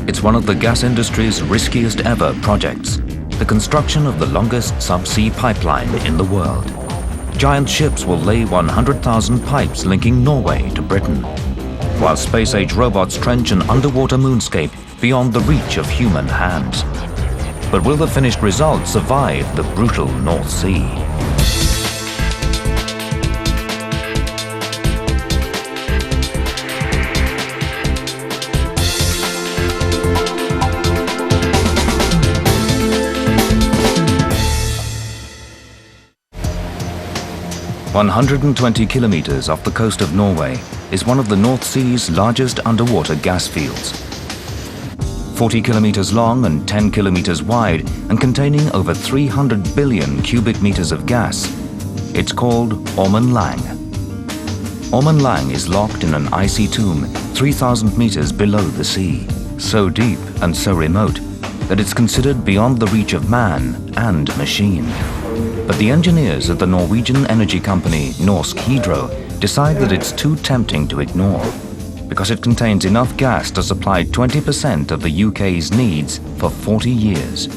It's one of the gas industry's riskiest ever projects, the construction of the longest subsea pipeline in the world. Giant ships will lay 100,000 pipes linking Norway to Britain, while space-age robots trench an underwater moonscape beyond the reach of human hands. But will the finished result survive the brutal North Sea? "120 kilometers off the coast of Norway is one of the North Sea's largest underwater gas fields. 40 kilometers long and 10 kilometers wide and containing over 300 billion cubic meters of gas. It's called Ormen Lange. Ormen Lange is locked in an icy tomb 3,000 meters below the sea, so deep and so remote that it's considered beyond the reach of man and machine. But the engineers at the Norwegian energy company Norsk Hydro decide that it's too tempting to ignore, because it contains enough gas to supply 20% of the UK's needs for 40 years.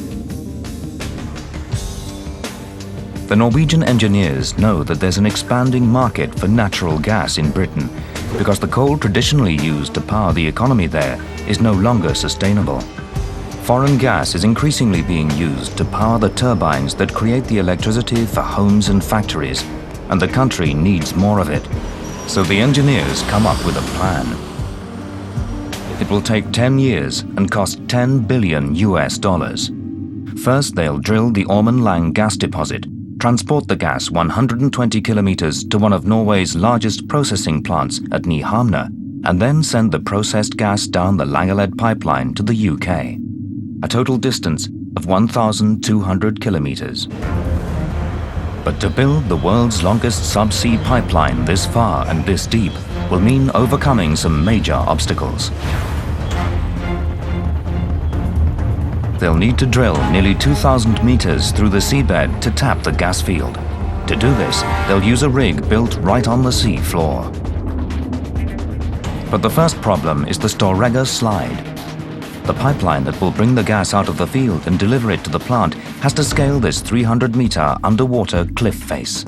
The Norwegian engineers know that there's an expanding market for natural gas in Britain, because the coal traditionally used to power the economy there is no longer sustainable. Foreign gas is increasingly being used to power the turbines that create the electricity for homes and factories, and the country needs more of it. So the engineers come up with a plan. It will take 10 years and cost $10 billion US. First, they'll drill the Ormen Lange gas deposit, transport the gas 120 kilometers to one of Norway's largest processing plants at Nyhamna, and then send the processed gas down the Langeled pipeline to the UK. A total distance of 1,200 kilometers. But to build the world's longest subsea pipeline this far and this deep will mean overcoming some major obstacles. They'll need to drill nearly 2,000 meters through the seabed to tap the gas field. To do this, they'll use a rig built right on the sea floor. But the first problem is the Storegga slide. The pipeline that will bring the gas out of the field and deliver it to the plant has to scale this 300-meter underwater cliff face.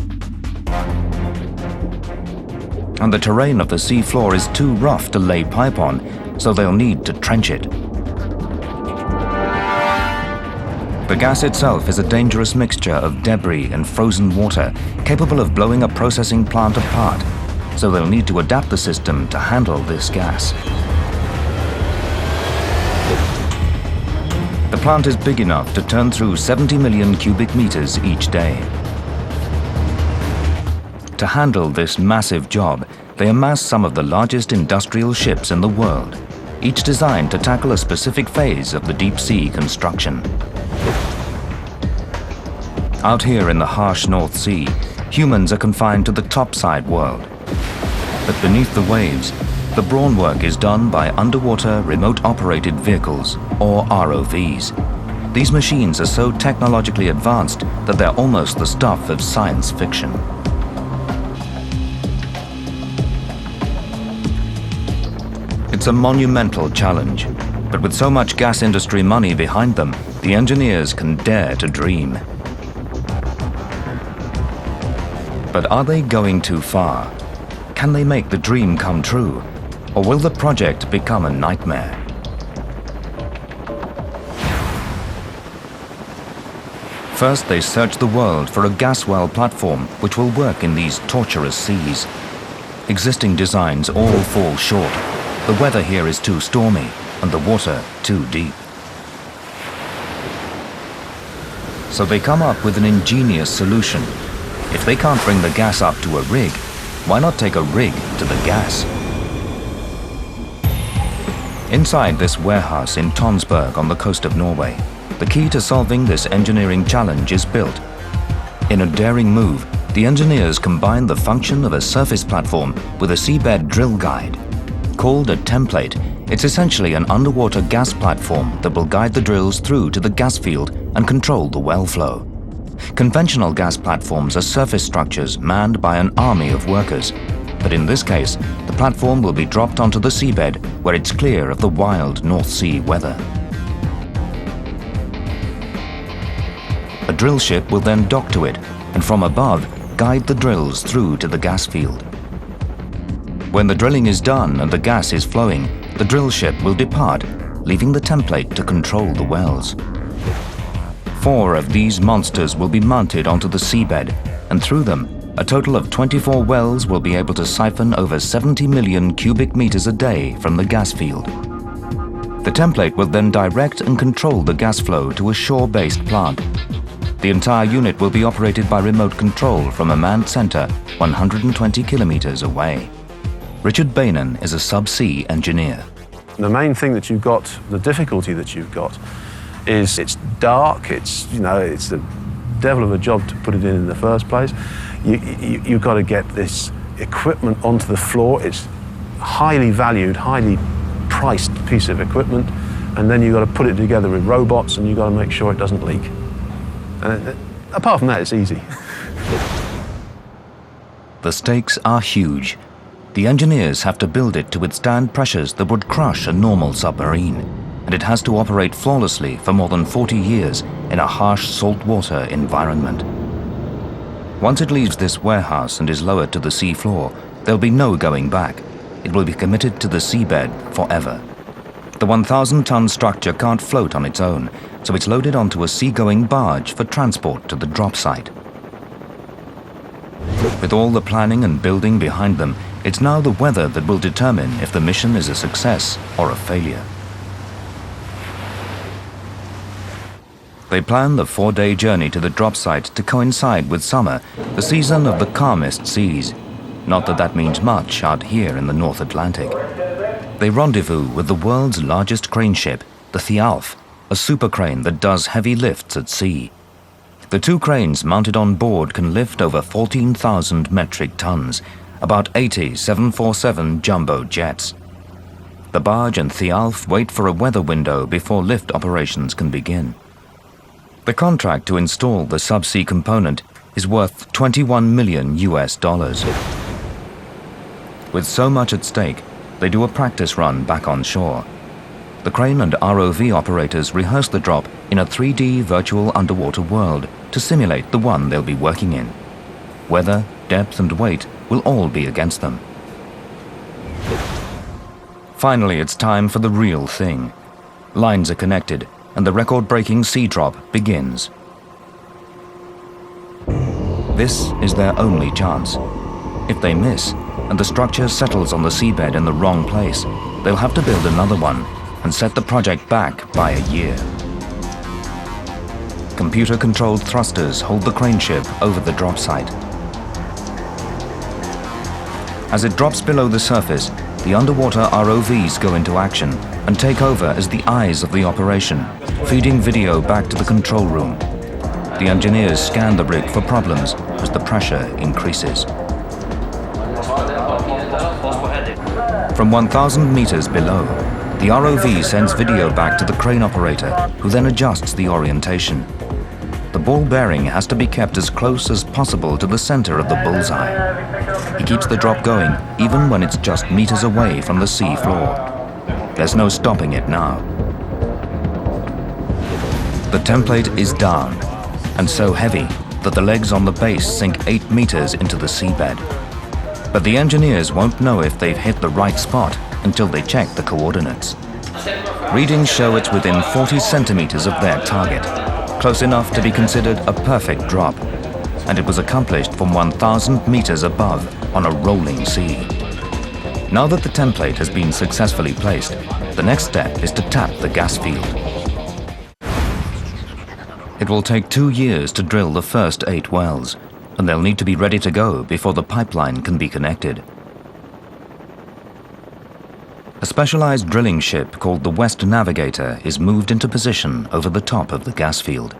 And the terrain of the sea floor is too rough to lay pipe on, so they'll need to trench it. The gas itself is a dangerous mixture of debris and frozen water, capable of blowing a processing plant apart, so they'll need to adapt the system to handle this gas. The plant is big enough to turn through 70 million cubic meters each day. To handle this massive job, they amass some of the largest industrial ships in the world, each designed to tackle a specific phase of the deep sea construction. Out here in the harsh North Sea, humans are confined to the topside world. But beneath the waves, the brawn work is done by underwater remote-operated vehicles, or ROVs. These machines are so technologically advanced that they're almost the stuff of science fiction. It's a monumental challenge, but with so much gas industry money behind them, the engineers can dare to dream. But are they going too far? Can they make the dream come true? Or will the project become a nightmare? First, they search the world for a gas well platform which will work in these torturous seas. Existing designs all fall short. The weather here is too stormy and the water too deep. So they come up with an ingenious solution. If they can't bring the gas up to a rig, why not take a rig to the gas? Inside this warehouse in Tonsberg on the coast of Norway, the key to solving this engineering challenge is built. In a daring move, the engineers combine the function of a surface platform with a seabed drill guide. Called a template, it's essentially an underwater gas platform that will guide the drills through to the gas field and control the well flow. Conventional gas platforms are surface structures manned by an army of workers. But in this case, the platform will be dropped onto the seabed where it's clear of the wild North Sea weather. A drill ship will then dock to it and from above guide the drills through to the gas field. When the drilling is done and the gas is flowing, the drill ship will depart, leaving the template to control the wells. 4 of these monsters will be mounted onto the seabed, and through them, a total of 24 wells will be able to siphon over 70 million cubic meters a day from the gas field. The template will then direct and control the gas flow to a shore-based plant. The entire unit will be operated by remote control from a manned center 120 kilometers away. Richard Bainan is a subsea engineer. The main thing that you've got, the difficulty that you've got, is it's dark, it's the devil of a job to put it in the first place. You've got to get this equipment onto the floor. It's highly valued, highly priced piece of equipment, and then you've got to put it together with robots and you've got to make sure it doesn't leak. And apart from that, it's easy. The stakes are huge. The engineers have to build it to withstand pressures that would crush a normal submarine, and it has to operate flawlessly for more than 40 years in a harsh saltwater environment. Once it leaves this warehouse and is lowered to the sea floor, there'll be no going back. It will be committed to the seabed forever. The 1,000-ton structure can't float on its own, so it's loaded onto a seagoing barge for transport to the drop site. With all the planning and building behind them, it's now the weather that will determine if the mission is a success or a failure. They plan the 4-day journey to the drop site to coincide with summer, the season of the calmest seas. Not that that means much out here in the North Atlantic. They rendezvous with the world's largest crane ship, the Thialf, a super crane that does heavy lifts at sea. The 2 cranes mounted on board can lift over 14,000 metric tons, about 80 747 jumbo jets. The barge and Thialf wait for a weather window before lift operations can begin. The contract to install the subsea component is worth $21 million. With so much at stake, they do a practice run back on shore. The crane and ROV operators rehearse the drop in a 3D virtual underwater world to simulate the one they'll be working in. Weather, depth and weight will all be against them. Finally, it's time for the real thing. Lines are connected, and the record-breaking sea drop begins. This is their only chance. If they miss, and the structure settles on the seabed in the wrong place, they'll have to build another one and set the project back by a year. Computer-controlled thrusters hold the crane ship over the drop site. As it drops below the surface, the underwater ROVs go into action and take over as the eyes of the operation, feeding video back to the control room. The engineers scan the rig for problems as the pressure increases. From 1,000 meters below, the ROV sends video back to the crane operator, who then adjusts the orientation. The ball bearing has to be kept as close as possible to the center of the bullseye. He keeps the drop going even when it's just meters away from the sea floor. There's no stopping it now. The template is down, and so heavy that the legs on the base sink 8 meters into the seabed. But the engineers won't know if they've hit the right spot until they check the coordinates. Readings show it's within 40 centimeters of their target, close enough to be considered a perfect drop, and it was accomplished from 1,000 meters above on a rolling sea. Now that the template has been successfully placed, the next step is to tap the gas field. It will take 2 years to drill the first 8 wells, and they'll need to be ready to go before the pipeline can be connected. A specialized drilling ship called the West Navigator is moved into position over the top of the gas field.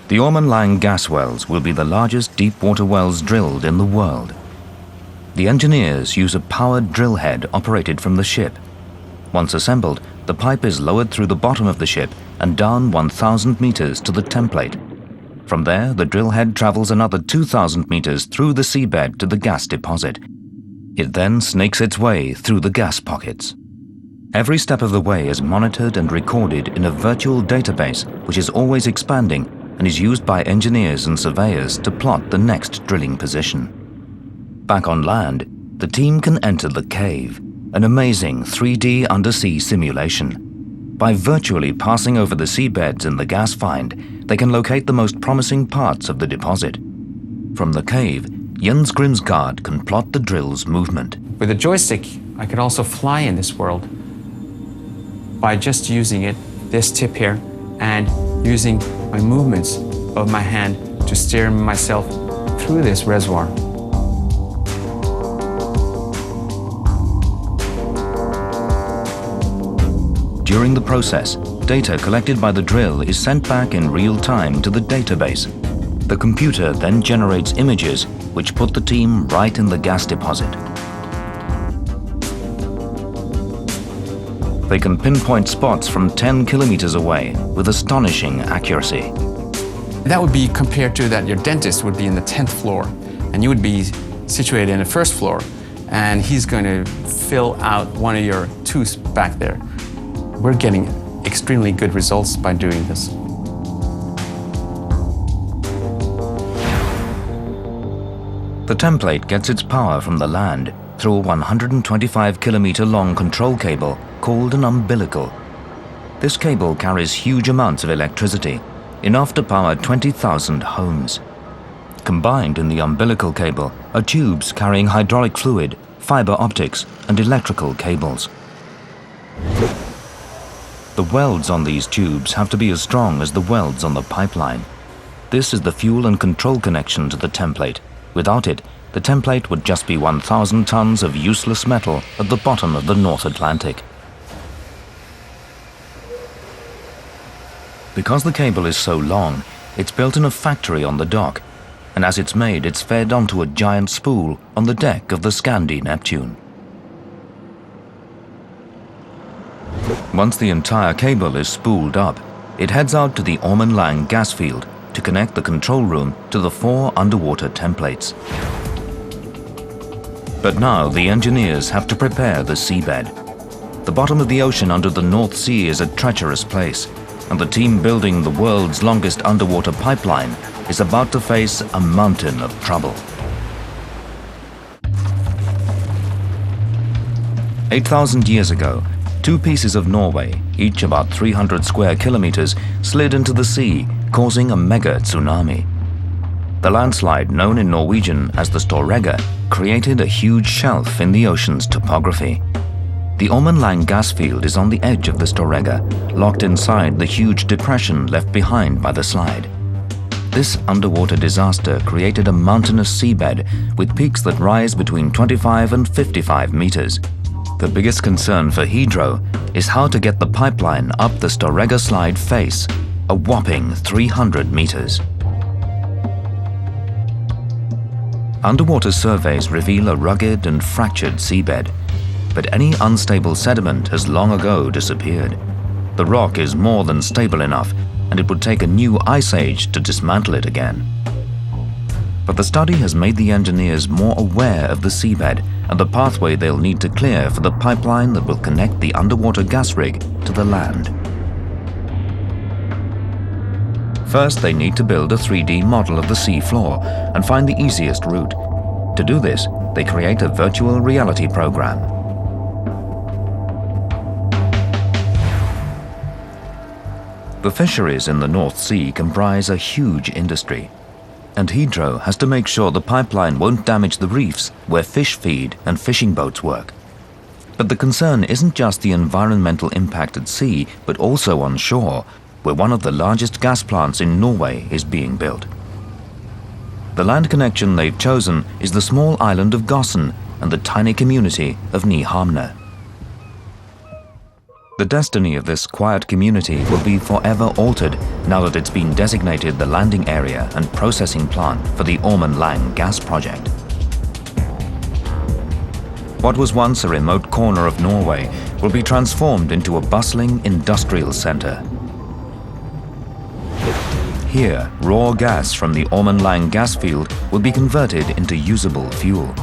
The Ormen Lange gas wells will be the largest deep water wells drilled in the world. The engineers use a powered drill head operated from the ship. Once assembled, the pipe is lowered through the bottom of the ship and down 1,000 meters to the template. From there, the drill head travels another 2,000 meters through the seabed to the gas deposit. It then snakes its way through the gas pockets. Every step of the way is monitored and recorded in a virtual database which is always expanding and is used by engineers and surveyors to plot the next drilling position. Back on land, the team can enter the cave, an amazing 3D undersea simulation. By virtually passing over the seabeds in the gas find, they can locate the most promising parts of the deposit. From the cave, Jens Grimsgaard can plot the drill's movement. With a joystick, I could also fly in this world by just using it, this tip here, and using my movements of my hand to steer myself through this reservoir. During the process, data collected by the drill is sent back in real time to the database. The computer then generates images which put the team right in the gas deposit. They can pinpoint spots from 10 kilometers away with astonishing accuracy. That would be compared to that your dentist would be in the 10th floor and you would be situated in the first floor and he's going to fill out one of your tooths back there. We're getting extremely good results by doing this. The template gets its power from the land through a 125-kilometer long control cable called an umbilical. This cable carries huge amounts of electricity, enough to power 20,000 homes. Combined in the umbilical cable are tubes carrying hydraulic fluid, fiber optics, and electrical cables. The welds on these tubes have to be as strong as the welds on the pipeline. This is the fuel and control connection to the template. Without it, the template would just be 1,000 tons of useless metal at the bottom of the North Atlantic. Because the cable is so long, it's built in a factory on the dock, and as it's made, it's fed onto a giant spool on the deck of the Scandi Neptune. Once the entire cable is spooled up, it heads out to the Ormen Lange gas field to connect the control room to the 4 underwater templates. But now the engineers have to prepare the seabed. The bottom of the ocean under the North Sea is a treacherous place, and the team building the world's longest underwater pipeline is about to face a mountain of trouble. 8,000 years ago, 2 pieces of Norway, each about 300 square kilometers, slid into the sea, causing a mega tsunami. The landslide, known in Norwegian as the Storegga, created a huge shelf in the ocean's topography. The Ormen Lange gas field is on the edge of the Storegga, locked inside the huge depression left behind by the slide. This underwater disaster created a mountainous seabed with peaks that rise between 25 and 55 meters. The biggest concern for Hydro is how to get the pipeline up the Storegga slide face, a whopping 300 meters. Underwater surveys reveal a rugged and fractured seabed, but any unstable sediment has long ago disappeared. The rock is more than stable enough, and it would take a new ice age to dismantle it again. But the study has made the engineers more aware of the seabed and the pathway they'll need to clear for the pipeline that will connect the underwater gas rig to the land. First, they need to build a 3D model of the sea floor and find the easiest route. To do this, they create a virtual reality program. The fisheries in the North Sea comprise a huge industry, and Hydro has to make sure the pipeline won't damage the reefs where fish feed and fishing boats work. But the concern isn't just the environmental impact at sea, but also on shore, where one of the largest gas plants in Norway is being built. The land connection they've chosen is the small island of Gossen and the tiny community of Nyhamna. The destiny of this quiet community will be forever altered now that it's been designated the landing area and processing plant for the Ormen Lange gas project. What was once a remote corner of Norway will be transformed into a bustling industrial center. Here, raw gas from the Ormen Lange gas field will be converted into usable fuel.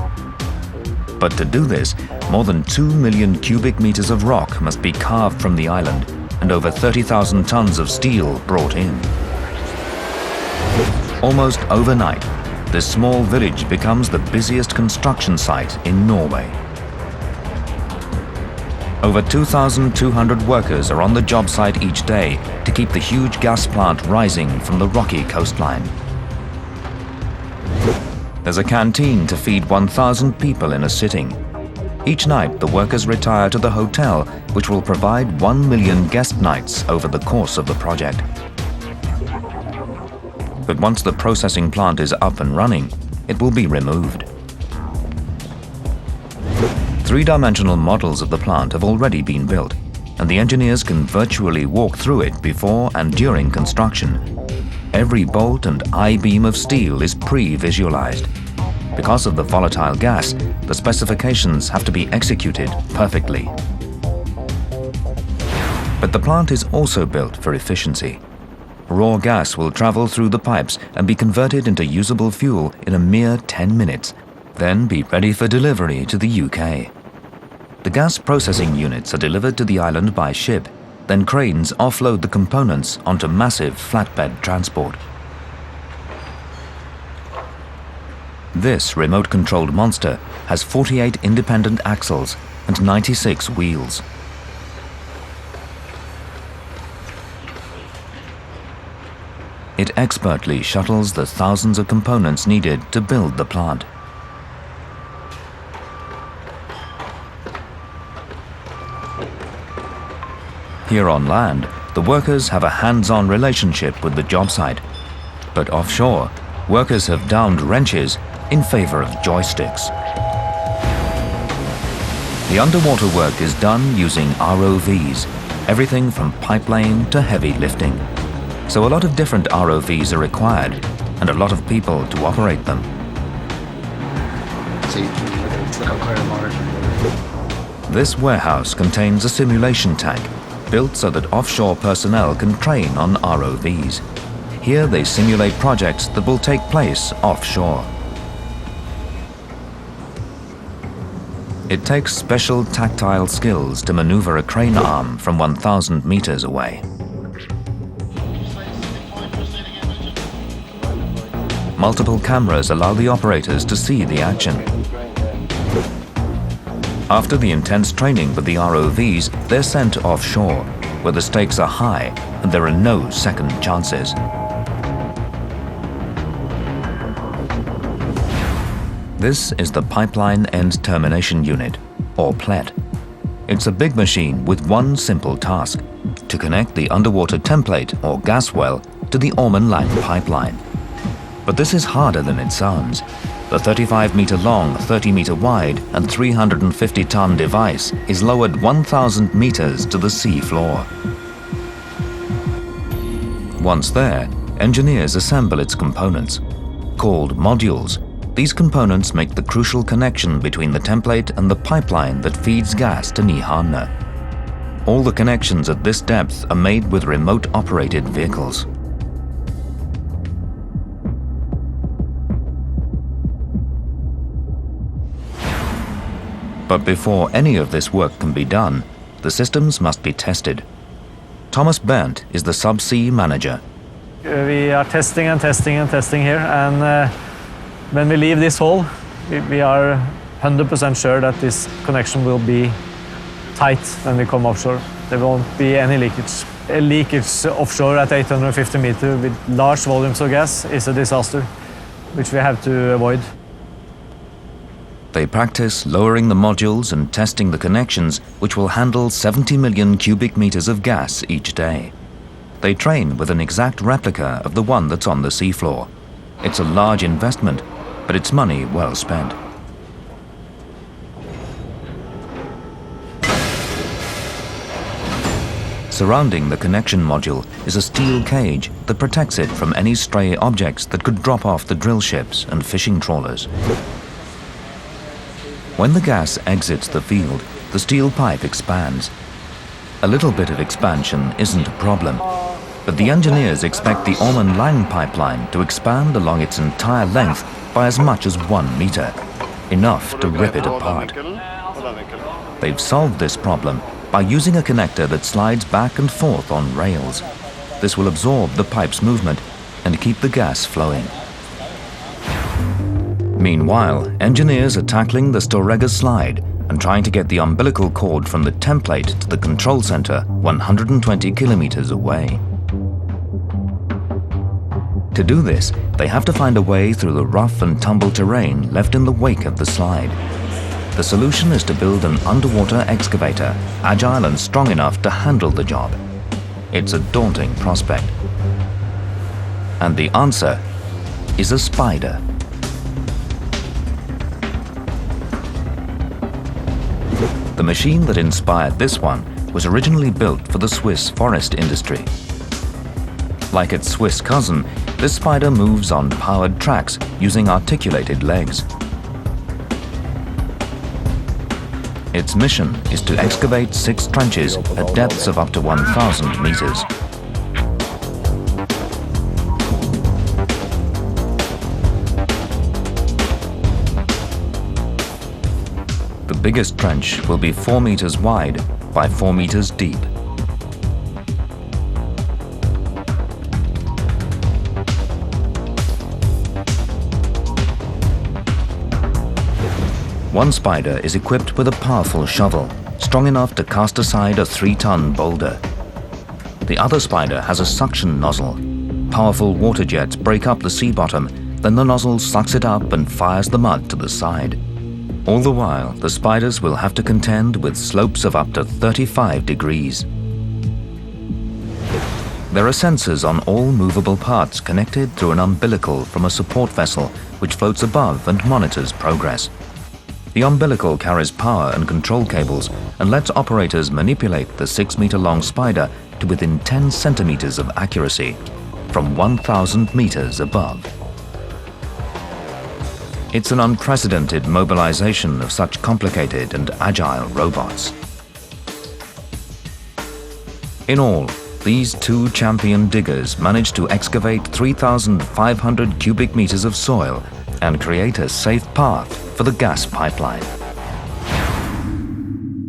But to do this, more than 2 million cubic meters of rock must be carved from the island and over 30,000 tons of steel brought in. Almost overnight, this small village becomes the busiest construction site in Norway. Over 2,200 workers are on the job site each day to keep the huge gas plant rising from the rocky coastline. There's a canteen to feed 1,000 people in a sitting. Each night, the workers retire to the hotel, which will provide 1 million guest nights over the course of the project. But once the processing plant is up and running, it will be removed. Three-dimensional models of the plant have already been built, and the engineers can virtually walk through it before and during construction. Every bolt and I-beam of steel is pre-visualized. Because of the volatile gas, the specifications have to be executed perfectly. But the plant is also built for efficiency. Raw gas will travel through the pipes and be converted into usable fuel in a mere 10 minutes, then be ready for delivery to the UK. The gas processing units are delivered to the island by ship, then cranes offload the components onto massive flatbed transport. This remote-controlled monster has 48 independent axles and 96 wheels. It expertly shuttles the thousands of components needed to build the plant. Here on land, the workers have a hands-on relationship with the job site. But offshore, workers have downed wrenches in favor of joysticks. The underwater work is done using ROVs, everything from pipelaying to heavy lifting. So a lot of different ROVs are required, and a lot of people to operate them. See, look how quite large. This warehouse contains a simulation tank, built so that offshore personnel can train on ROVs. Here they simulate projects that will take place offshore. It takes special tactile skills to maneuver a crane arm from 1,000 meters away. Multiple cameras allow the operators to see the action. After the intense training with the ROVs, they're sent offshore, where the stakes are high and there are no second chances. This is the Pipeline End Termination Unit, or PLET. It's a big machine with one simple task: to connect the underwater template or gas well to the Ormen Lange pipeline. But this is harder than it sounds. The 35-meter long, 30-meter wide, and 350-ton device is lowered 1,000 meters to the sea floor. Once there, engineers assemble its components. Called modules, these components make the crucial connection between the template and the pipeline that feeds gas to Nyhamna. All the connections at this depth are made with remote-operated vehicles. But before any of this work can be done, the systems must be tested. Thomas Bernt is the subsea manager. We are testing and testing and testing here, and when we leave this hole, we are 100% sure that this connection will be tight when we come offshore. There won't be any leakage. A leakage offshore at 850 meters with large volumes of gas is a disaster, which we have to avoid. They practice lowering the modules and testing the connections, which will handle 70 million cubic meters of gas each day. They train with an exact replica of the one that's on the seafloor. It's a large investment, but it's money well spent. Surrounding the connection module is a steel cage that protects it from any stray objects that could drop off the drill ships and fishing trawlers. When the gas exits the field, the steel pipe expands. A little bit of expansion isn't a problem. But the engineers expect the Orman Lang pipeline to expand along its entire length by as much as 1 meter, enough to rip it apart. They've solved this problem by using a connector that slides back and forth on rails. This will absorb the pipe's movement and keep the gas flowing. Meanwhile, engineers are tackling the Storegga slide and trying to get the umbilical cord from the template to the control center 120 kilometers away. To do this, they have to find a way through the rough and tumble terrain left in the wake of the slide. The solution is to build an underwater excavator, agile and strong enough to handle the job. It's a daunting prospect. And the answer is a spider. The machine that inspired this one was originally built for the Swiss forest industry. Like its Swiss cousin, this spider moves on powered tracks using articulated legs. Its mission is to excavate 6 trenches at depths of up to 1,000 meters. The biggest trench will be 4 meters wide by 4 meters deep. One spider is equipped with a powerful shovel, strong enough to cast aside a 3-ton boulder. The other spider has a suction nozzle. Powerful water jets break up the sea bottom, then the nozzle sucks it up and fires the mud to the side. All the while, the spiders will have to contend with slopes of up to 35 degrees. There are sensors on all movable parts connected through an umbilical from a support vessel which floats above and monitors progress. The umbilical carries power and control cables and lets operators manipulate the 6-meter-long spider to within 10 centimeters of accuracy, from 1,000 meters above. It's an unprecedented mobilization of such complicated and agile robots. In all, these 2 champion diggers managed to excavate 3,500 cubic meters of soil and create a safe path for the gas pipeline.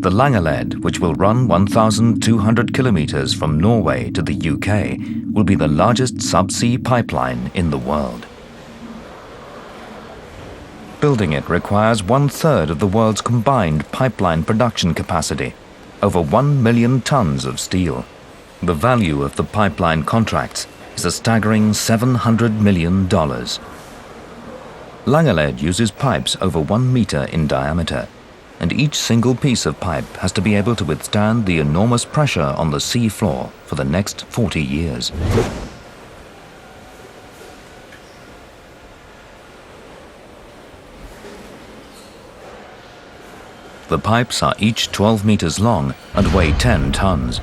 The Langeled, which will run 1,200 kilometers from Norway to the UK, will be the largest subsea pipeline in the world. Building it requires 1/3 of the world's combined pipeline production capacity, over 1 million tons of steel. The value of the pipeline contracts is a staggering $700 million. Langeled uses pipes over 1 meter in diameter, and each single piece of pipe has to be able to withstand the enormous pressure on the sea floor for the next 40 years. The pipes are each 12 meters long and weigh 10 tons.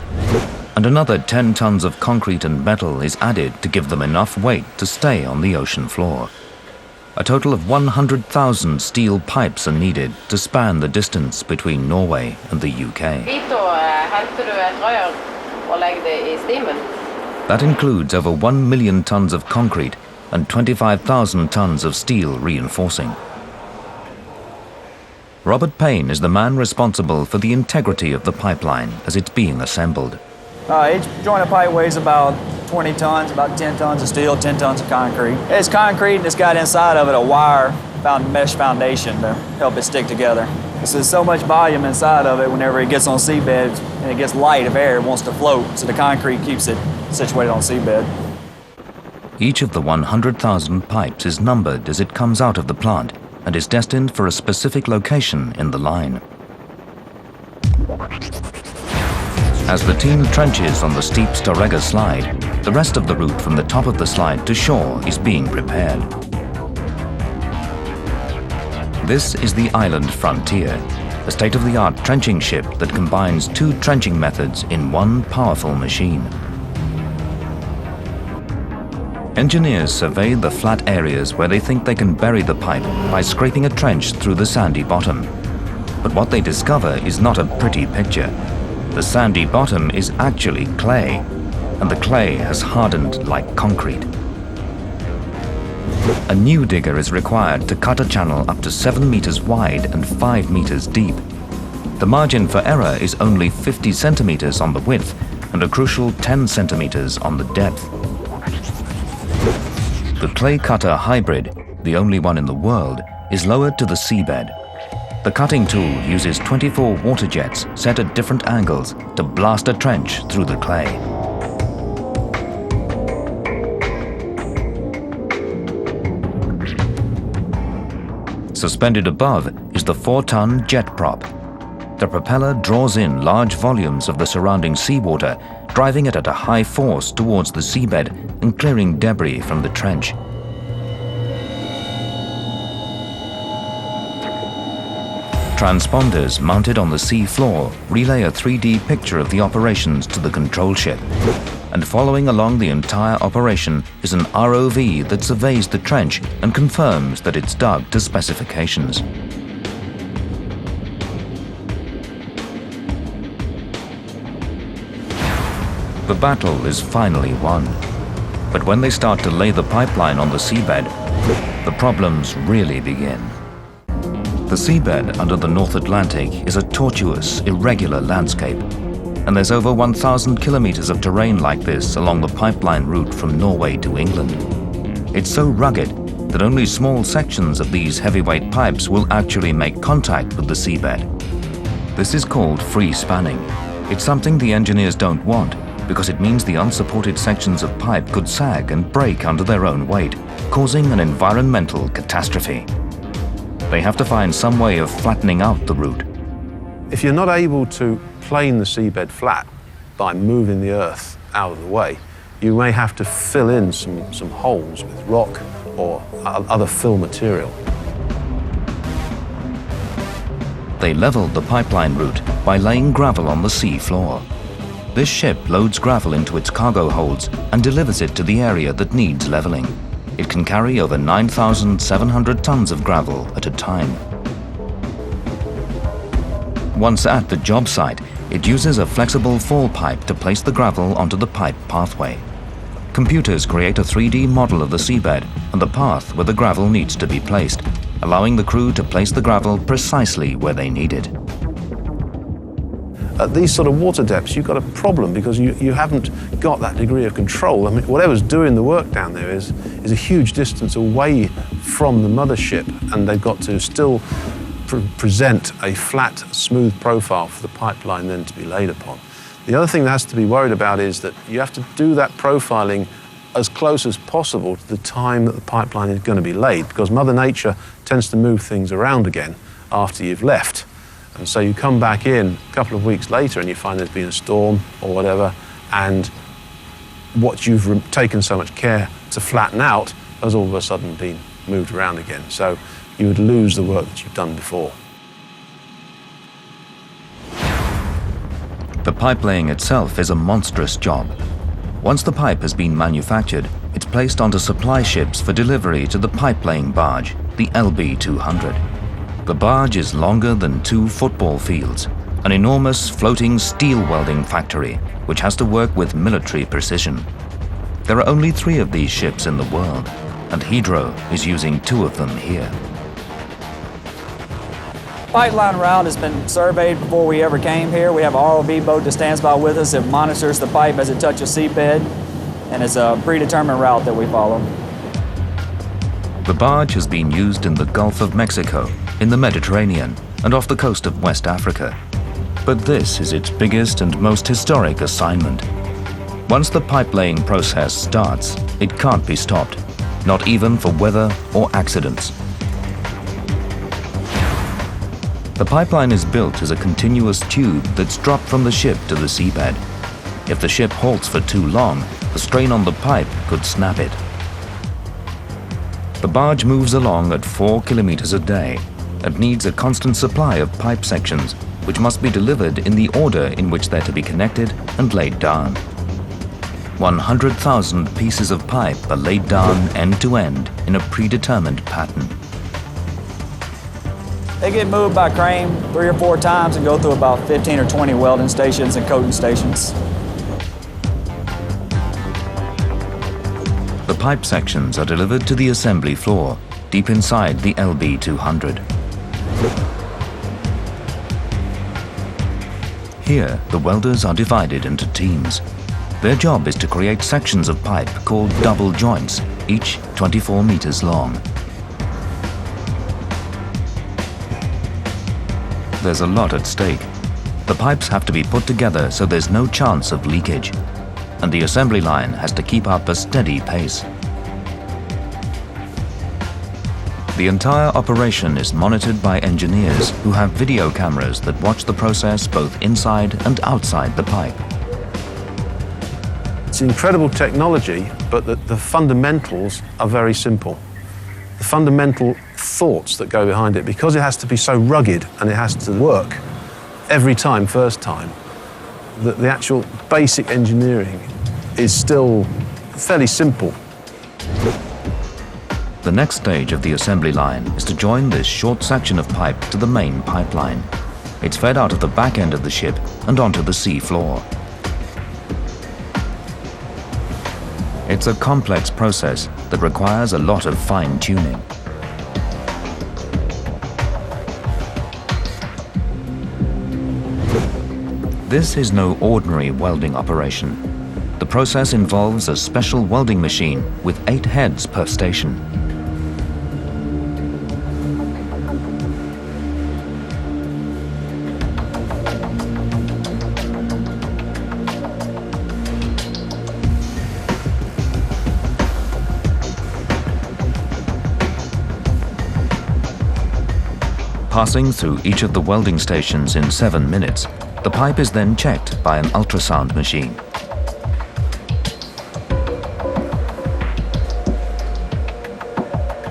And another 10 tons of concrete and metal is added to give them enough weight to stay on the ocean floor. A total of 100,000 steel pipes are needed to span the distance between Norway and the UK. That includes over 1 million tons of concrete and 25,000 tons of steel reinforcing. Robert Payne is the man responsible for the integrity of the pipeline as it's being assembled. Each joint of pipe weighs about 20 tons, about 10 tons of steel, 10 tons of concrete. It's concrete and it's got inside of it a wire mesh foundation to help it stick together. There's so much volume inside of it whenever it gets on seabed and it gets light of air, it wants to float, so the concrete keeps it situated on seabed. Each of the 100,000 pipes is numbered as it comes out of the plant and is destined for a specific location in the line. As the team trenches on the steep Storegga slide, the rest of the route from the top of the slide to shore is being prepared. This is the Island Frontier, a state-of-the-art trenching ship that combines 2 trenching methods in one powerful machine. Engineers survey the flat areas where they think they can bury the pipe by scraping a trench through the sandy bottom. But what they discover is not a pretty picture. The sandy bottom is actually clay. and the clay has hardened like concrete. A new digger is required to cut a channel up to 7 meters wide and 5 meters deep. The margin for error is only 50 centimeters on the width and a crucial 10 centimeters on the depth. The clay cutter hybrid, the only one in the world, is lowered to the seabed. The cutting tool uses 24 water jets set at different angles to blast a trench through the clay. Suspended above is the 4-ton jet prop. The propeller draws in large volumes of the surrounding seawater, driving it at a high force towards the seabed and clearing debris from the trench. Transponders mounted on the sea floor relay a 3D picture of the operations to the control ship. And following along the entire operation is an ROV that surveys the trench and confirms that it's dug to specifications. The battle is finally won. But when they start to lay the pipeline on the seabed, the problems really begin. The seabed under the North Atlantic is a tortuous, irregular landscape, and there's over 1,000 kilometers of terrain like this along the pipeline route from Norway to England. It's so rugged that only small sections of these heavyweight pipes will actually make contact with the seabed. This is called free spanning. It's something the engineers don't want because it means the unsupported sections of pipe could sag and break under their own weight, causing an environmental catastrophe. They have to find some way of flattening out the route. If you're not able to plane the seabed flat by moving the earth out of the way, you may have to fill in some holes with rock or other fill material. They leveled the pipeline route by laying gravel on the sea floor. This ship loads gravel into its cargo holds and delivers it to the area that needs leveling. It can carry over 9,700 tons of gravel at a time. Once at the job site, it uses a flexible fall pipe to place the gravel onto the pipe pathway. Computers create a 3D model of the seabed and the path where the gravel needs to be placed, allowing the crew to place the gravel precisely where they need it. At these sort of water depths, you've got a problem because you haven't got that degree of control. I mean, whatever's doing the work down there is a huge distance away from the mothership, and they've got to still present a flat, smooth profile for the pipeline then to be laid upon. The other thing that has to be worried about is that you have to do that profiling as close as possible to the time that the pipeline is going to be laid, because Mother Nature tends to move things around again after you've left. And so you come back in a couple of weeks later and you find there's been a storm or whatever, and what you've taken so much care to flatten out has all of a sudden been moved around again. So you would lose the work that you've done before. The pipe laying itself is a monstrous job. Once the pipe has been manufactured, it's placed onto supply ships for delivery to the pipe laying barge, the LB-200. The barge is longer than 2 football fields, an enormous floating steel welding factory which has to work with military precision. There are only 3 of these ships in the world, and Hydro is using 2 of them here. Pipeline route has been surveyed before we ever came here. We have an ROV boat that stands by with us. It monitors the pipe as it touches seabed, and it's a predetermined route that we follow. The barge has been used in the Gulf of Mexico, in the Mediterranean, and off the coast of West Africa. But this is its biggest and most historic assignment. Once the pipe-laying process starts, it can't be stopped, not even for weather or accidents. The pipeline is built as a continuous tube that's dropped from the ship to the seabed. If the ship halts for too long, the strain on the pipe could snap it. The barge moves along at 4 kilometers a day and needs a constant supply of pipe sections, which must be delivered in the order in which they're to be connected and laid down. 100,000 pieces of pipe are laid down end to end in a predetermined pattern. They get moved by crane 3 or 4 times and go through about 15 or 20 welding stations and coating stations. pipe sections are delivered to the assembly floor, deep inside the LB200. Here, the welders are divided into teams. Their job is to create sections of pipe called double joints, each 24 meters long. There's a lot at stake. The pipes have to be put together so there's no chance of leakage, and the assembly line has to keep up a steady pace. The entire operation is monitored by engineers who have video cameras that watch the process both inside and outside the pipe. It's incredible technology, but the fundamentals are very simple. The fundamental thoughts that go behind it, because it has to be so rugged and it has to work every time, first time, the actual basic engineering is still fairly simple. The next stage of the assembly line is to join this short section of pipe to the main pipeline. It's fed out of the back end of the ship and onto the sea floor. It's a complex process that requires a lot of fine-tuning. This is no ordinary welding operation. The process involves a special welding machine with 8 heads per station. Passing through each of the welding stations in 7 minutes, the pipe is then checked by an ultrasound machine.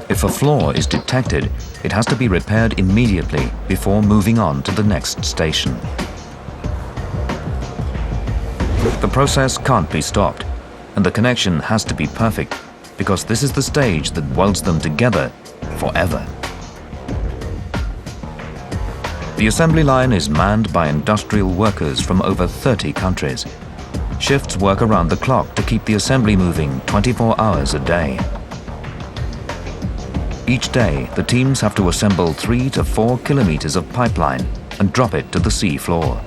If a flaw is detected, it has to be repaired immediately before moving on to the next station. The process can't be stopped, and the connection has to be perfect, because this is the stage that welds them together forever. The assembly line is manned by industrial workers from over 30 countries. Shifts work around the clock to keep the assembly moving 24 hours a day. Each day, the teams have to assemble 3 to 4 kilometers of pipeline and drop it to the sea floor.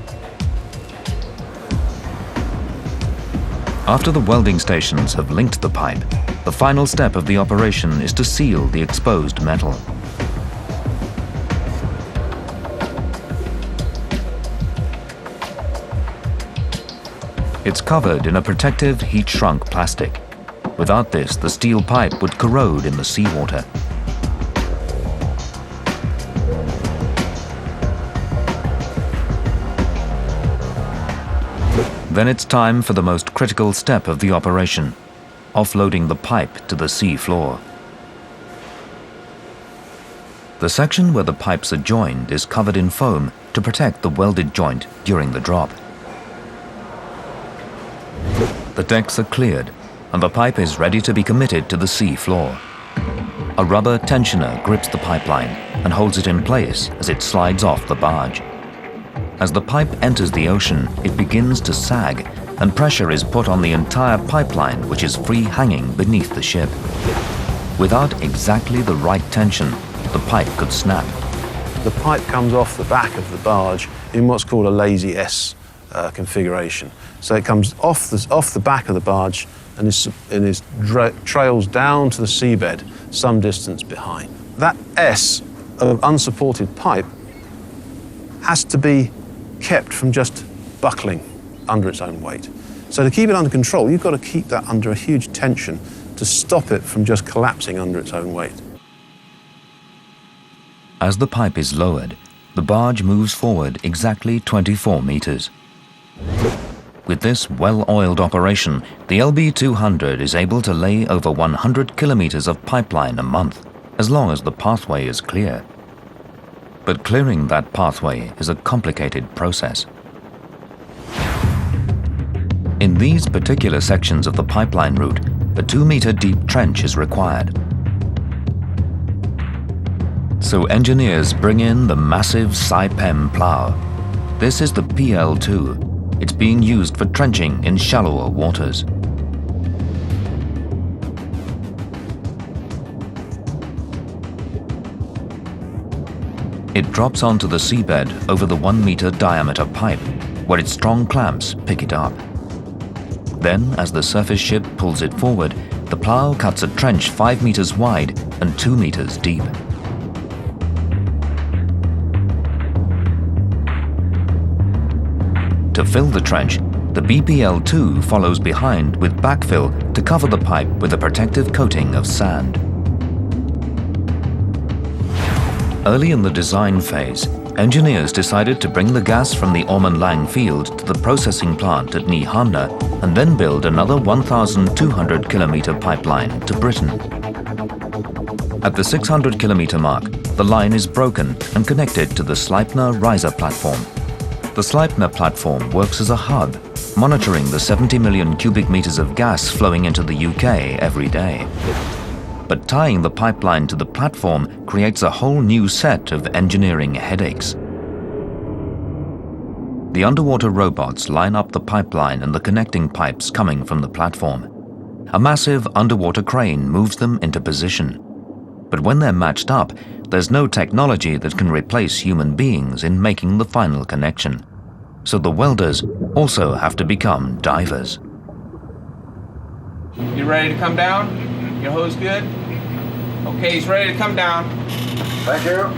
After the welding stations have linked the pipe, the final step of the operation is to seal the exposed metal. It's covered in a protective heat-shrunk plastic. Without this, the steel pipe would corrode in the seawater. Then it's time for the most critical step of the operation, offloading the pipe to the sea floor. The section where the pipes are joined is covered in foam to protect the welded joint during the drop. The decks are cleared, and the pipe is ready to be committed to the sea floor. A rubber tensioner grips the pipeline and holds it in place as it slides off the barge. As the pipe enters the ocean, it begins to sag, and pressure is put on the entire pipeline, which is free-hanging beneath the ship. Without exactly the right tension, the pipe could snap. The pipe comes off the back of the barge in what's called a lazy S configuration. So it comes off the back of the barge and trails down to the seabed some distance behind. That S of unsupported pipe has to be kept from just buckling under its own weight. So to keep it under control, you've got to keep that under a huge tension to stop it from just collapsing under its own weight. As the pipe is lowered, the barge moves forward exactly 24 meters. With this well-oiled operation, the LB200 is able to lay over 100 kilometers of pipeline a month, as long as the pathway is clear. But clearing that pathway is a complicated process. In these particular sections of the pipeline route, a 2-meter deep trench is required. So engineers bring in the massive Saipem plow. This is the PL2. It's being used for trenching in shallower waters. It drops onto the seabed over the 1-meter diameter pipe, where its strong clamps pick it up. Then, as the surface ship pulls it forward, the plow cuts a trench 5 meters wide and 2 meters deep. To fill the trench, the BPL-2 follows behind with backfill to cover the pipe with a protective coating of sand. Early in the design phase, engineers decided to bring the gas from the Ormen Lange field to the processing plant at Nyhamna and then build another 1,200-kilometer pipeline to Britain. At the 600-kilometer mark, the line is broken and connected to the Sleipner riser platform. The Sleipner platform works as a hub, monitoring the 70 million cubic meters of gas flowing into the UK every day. But tying the pipeline to the platform creates a whole new set of engineering headaches. The underwater robots line up the pipeline and the connecting pipes coming from the platform. A massive underwater crane moves them into position. But when they're matched up, there's no technology that can replace human beings in making the final connection. So the welders also have to become divers. You ready to come down? Your hose good? Okay, he's ready to come down. Thank you.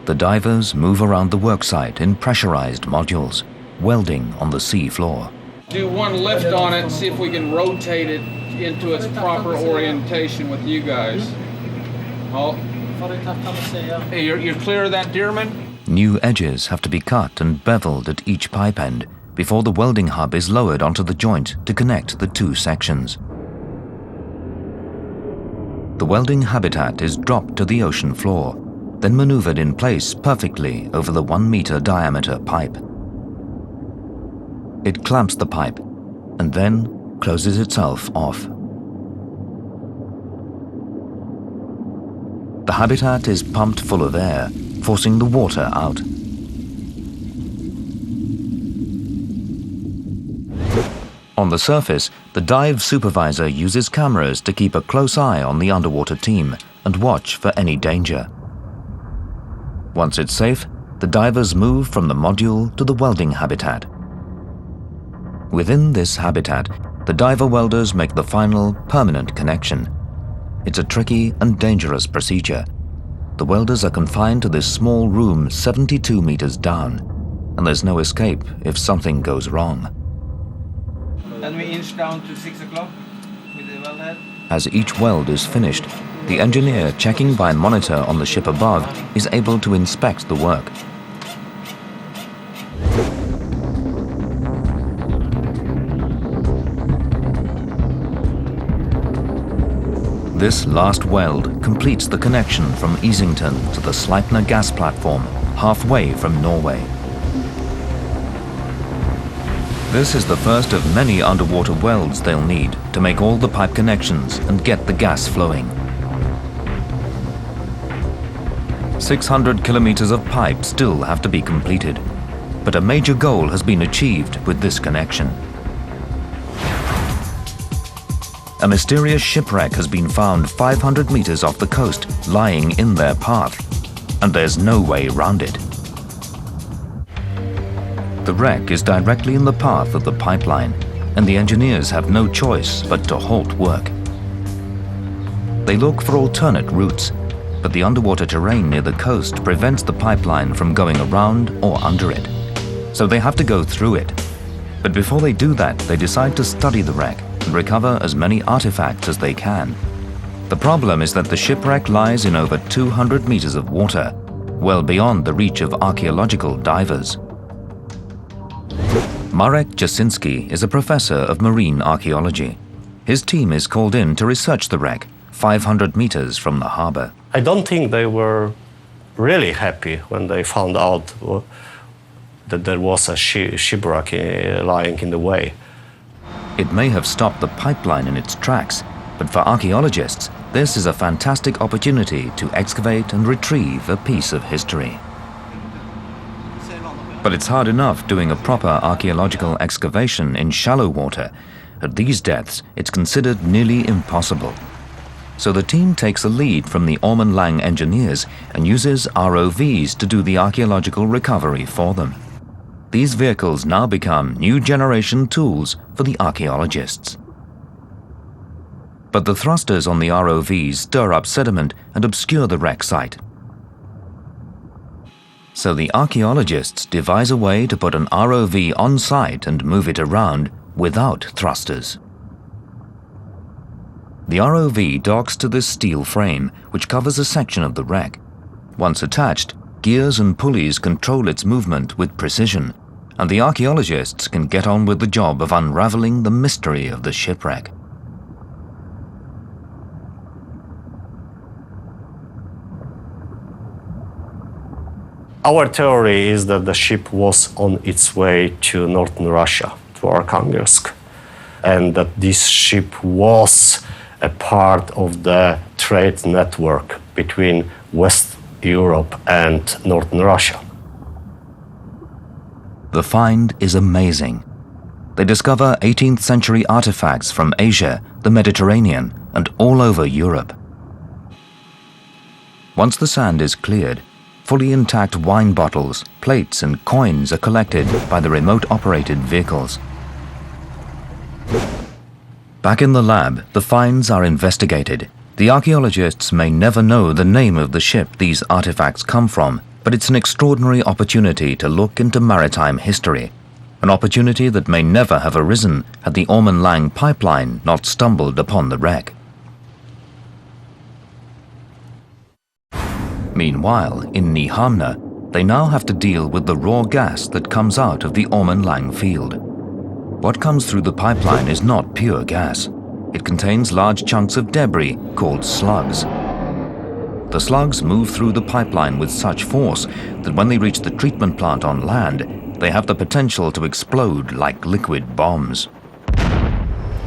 The divers move around the worksite in pressurized modules, welding on the sea floor. Do one lift on it and see if we can rotate it into its proper orientation with you guys. Oh. Hey, you're clear of that, Dearman? New edges have to be cut and beveled at each pipe end before the welding hub is lowered onto the joint to connect the two sections. The welding habitat is dropped to the ocean floor, then maneuvered in place perfectly over the 1-meter diameter pipe. It clamps the pipe and then closes itself off. The habitat is pumped full of air, forcing the water out. On the surface, the dive supervisor uses cameras to keep a close eye on the underwater team and watch for any danger. Once it's safe, the divers move from the module to the welding habitat. Within this habitat, the diver welders make the final, permanent connection. It's a tricky and dangerous procedure. The welders are confined to this small room 72 meters down, and there's no escape if something goes wrong. Then we inch down to 6 o'clock with the weld head. As each weld is finished, the engineer checking by monitor on the ship above is able to inspect the work. This last weld completes the connection from Easington to the Sleipner gas platform, halfway from Norway. This is the first of many underwater welds they'll need to make all the pipe connections and get the gas flowing. 600 kilometers of pipe still have to be completed, but a major goal has been achieved with this connection. A mysterious shipwreck has been found 500 meters off the coast, lying in their path, and there's no way around it. The wreck is directly in the path of the pipeline, and the engineers have no choice but to halt work. They look for alternate routes, but the underwater terrain near the coast prevents the pipeline from going around or under it. So they have to go through it. But before they do that, they decide to study the wreck and recover as many artifacts as they can. The problem is that the shipwreck lies in over 200 meters of water, well beyond the reach of archaeological divers. Marek Jasinski is a professor of marine archaeology. His team is called in to research the wreck 500 meters from the harbor. I don't think they were really happy when they found out that there was a shipwreck lying in the way. It may have stopped the pipeline in its tracks, but for archaeologists, this is a fantastic opportunity to excavate and retrieve a piece of history. But it's hard enough doing a proper archaeological excavation in shallow water. At these depths, it's considered nearly impossible. So the team takes a lead from the Ormen Lange engineers and uses ROVs to do the archaeological recovery for them. These vehicles now become new generation tools for the archaeologists. But the thrusters on the ROVs stir up sediment and obscure the wreck site. So the archaeologists devise a way to put an ROV on site and move it around without thrusters. The ROV docks to this steel frame, which covers a section of the wreck. Once attached, gears and pulleys control its movement with precision, and the archaeologists can get on with the job of unraveling the mystery of the shipwreck. Our theory is that the ship was on its way to northern Russia, to Arkhangelsk, and that this ship was a part of the trade network between West Europe and northern Russia. The find is amazing. They discover 18th century artifacts from Asia, the Mediterranean, and all over Europe. Once the sand is cleared, fully intact wine bottles, plates, and coins are collected by the remote-operated vehicles. Back in the lab, the finds are investigated. The archaeologists may never know the name of the ship these artifacts come from, but it's an extraordinary opportunity to look into maritime history, an opportunity that may never have arisen had the Ormen Lange pipeline not stumbled upon the wreck. Meanwhile, in Nyhamna, they now have to deal with the raw gas that comes out of the Ormen Lange field. What comes through the pipeline is not pure gas. It contains large chunks of debris called slugs. The slugs move through the pipeline with such force that when they reach the treatment plant on land, they have the potential to explode like liquid bombs.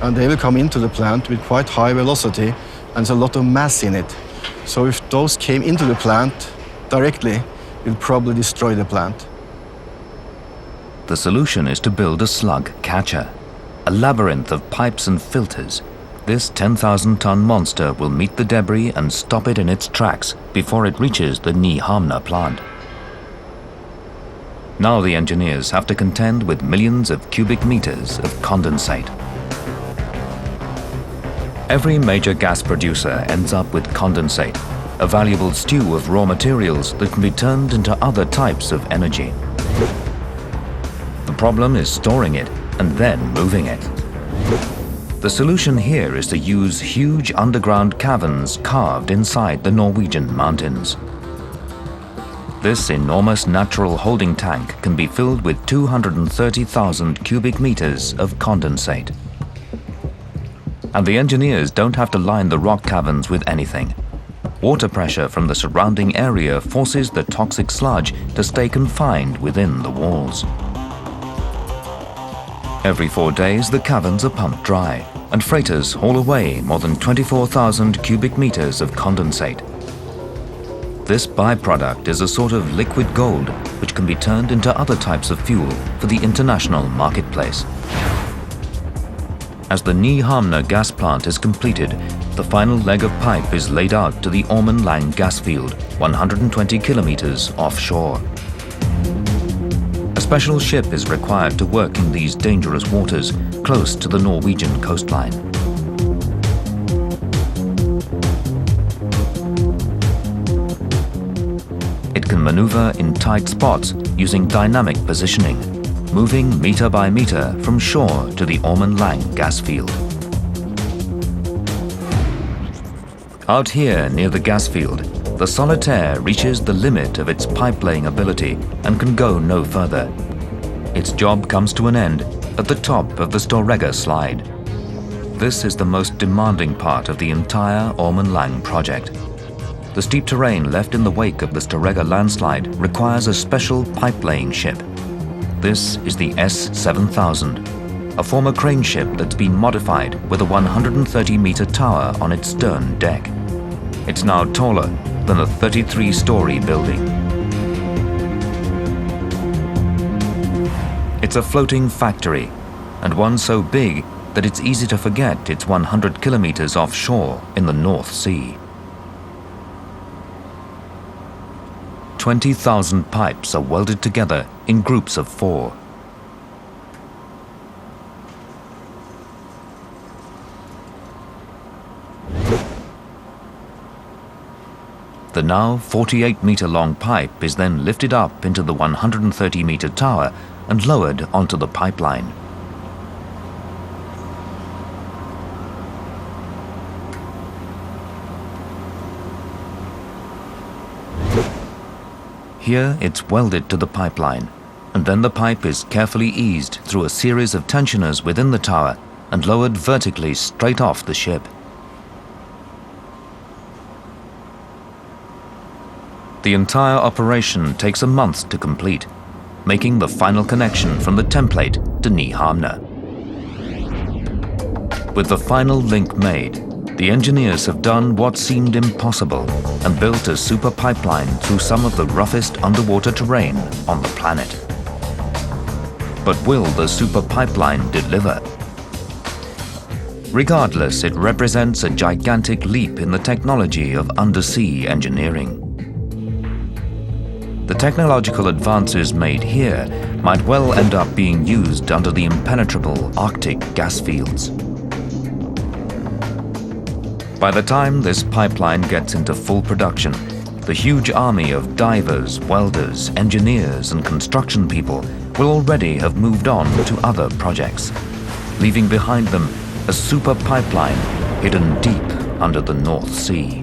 And they will come into the plant with quite high velocity, and there's a lot of mass in it. So if those came into the plant directly, it will probably destroy the plant. The solution is to build a slug catcher, a labyrinth of pipes and filters. This 10,000-ton monster will meet the debris and stop it in its tracks before it reaches the Nyhamna plant. Now the engineers have to contend with millions of cubic meters of condensate. Every major gas producer ends up with condensate, a valuable stew of raw materials that can be turned into other types of energy. The problem is storing it and then moving it. The solution here is to use huge underground caverns carved inside the Norwegian mountains. This enormous natural holding tank can be filled with 230,000 cubic meters of condensate. And the engineers don't have to line the rock caverns with anything. Water pressure from the surrounding area forces the toxic sludge to stay confined within the walls. Every 4 days, the caverns are pumped dry, and freighters haul away more than 24,000 cubic meters of condensate. This byproduct is a sort of liquid gold which can be turned into other types of fuel for the international marketplace. As the Nyhamna gas plant is completed, the final leg of pipe is laid out to the Ormen Lange gas field, 120 kilometers offshore. A special ship is required to work in these dangerous waters close to the Norwegian coastline. It can maneuver in tight spots using dynamic positioning, moving meter by meter from shore to the Ormen Lange gas field. Out here near the gas field, the Solitaire reaches the limit of its pipe-laying ability and can go no further. Its job comes to an end at the top of the Storegga slide. This is the most demanding part of the entire Ormen Lange project. The steep terrain left in the wake of the Storegga landslide requires a special pipe-laying ship. This is the S-7000, a former crane ship that's been modified with a 130-meter tower on its stern deck. It's now taller than a 33-story building. It's a floating factory, and one so big that it's easy to forget it's 100 kilometers offshore in the North Sea. 20,000 pipes are welded together in groups of 4. The now 48-meter-long pipe is then lifted up into the 130-meter tower and lowered onto the pipeline. Here it's welded to the pipeline, and then the pipe is carefully eased through a series of tensioners within the tower and lowered vertically straight off the ship. The entire operation takes a month to complete, making the final connection from the template to Nyhamna. With the final link made, the engineers have done what seemed impossible and built a super pipeline through some of the roughest underwater terrain on the planet. But will the super pipeline deliver? Regardless, it represents a gigantic leap in the technology of undersea engineering. The technological advances made here might well end up being used under the impenetrable Arctic gas fields. By the time this pipeline gets into full production, the huge army of divers, welders, engineers, and construction people will already have moved on to other projects, leaving behind them a super pipeline hidden deep under the North Sea.